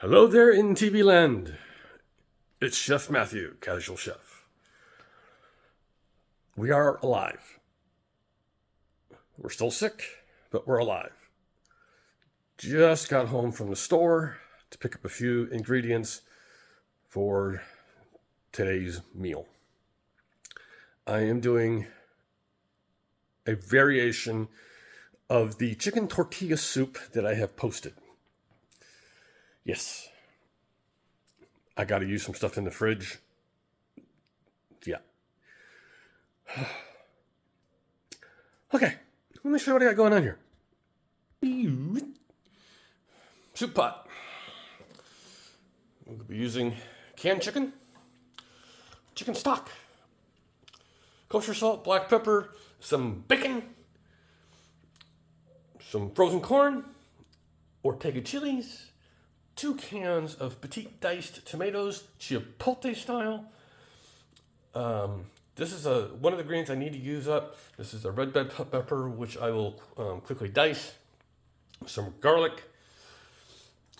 Hello there in TV land. It's Chef Matthew, Casual Chef. We are alive. We're still sick, but we're alive. Just got home from the store to pick up a few ingredients for today's meal. I am doing a variation of the chicken tortilla soup that I have posted. Yes. I got to use some stuff in the fridge. Yeah. Okay. Let me show you what I got going on here. Soup pot. We'll be using canned chicken, chicken stock, kosher salt, black pepper, some bacon, some frozen corn, Ortega chilies, 2 cans of petite diced tomatoes, chipotle style. This is one of the ingredients I need to use up. This is a red bell pepper, which I will quickly dice. Some garlic.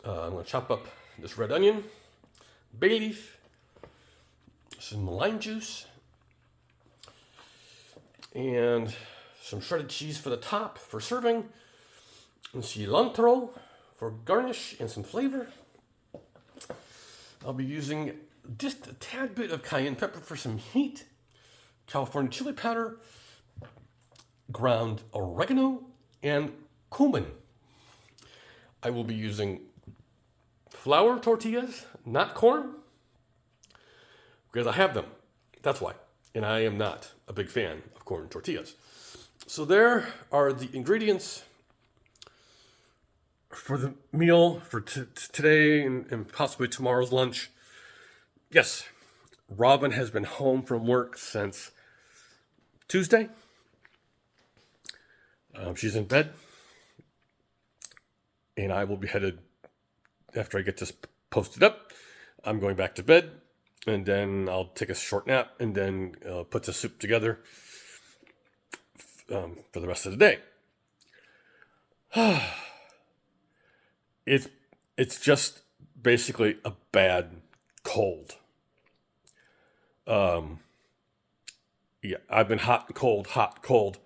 I'm going to chop up this red onion, bay leaf, some lime juice, and some shredded cheese for the top for serving, and cilantro for garnish and some flavor. I'll be using just a tad bit of cayenne pepper for some heat, California chili powder, ground oregano, and cumin. I will be using flour tortillas, not corn, because I have them. That's why. And I am not a big fan of corn tortillas. So there are the ingredients for the meal for today and possibly tomorrow's lunch. Yes, Robin has been home from work since Tuesday. She's in bed. And I will be headed, after I get this posted up, I'm going back to bed. And then I'll take a short nap and then put the soup together for the rest of the day. It's just basically a bad cold. Yeah, I've been hot, cold.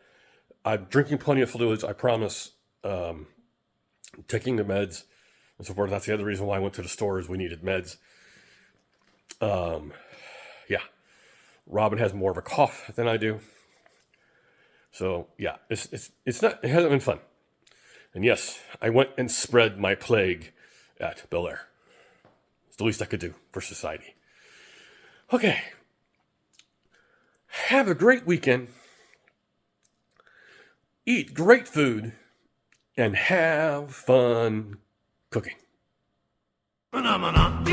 I'm drinking plenty of fluids, I promise. Taking the meds and so forth. That's the other reason why I went to the store, is we needed meds. Yeah. Robin has more of a cough than I do. So yeah, it hasn't been fun. And yes, I went and spread my plague at Bel Air. It's the least I could do for society. Okay. Have a great weekend. Eat great food. And have fun cooking. Phenomena.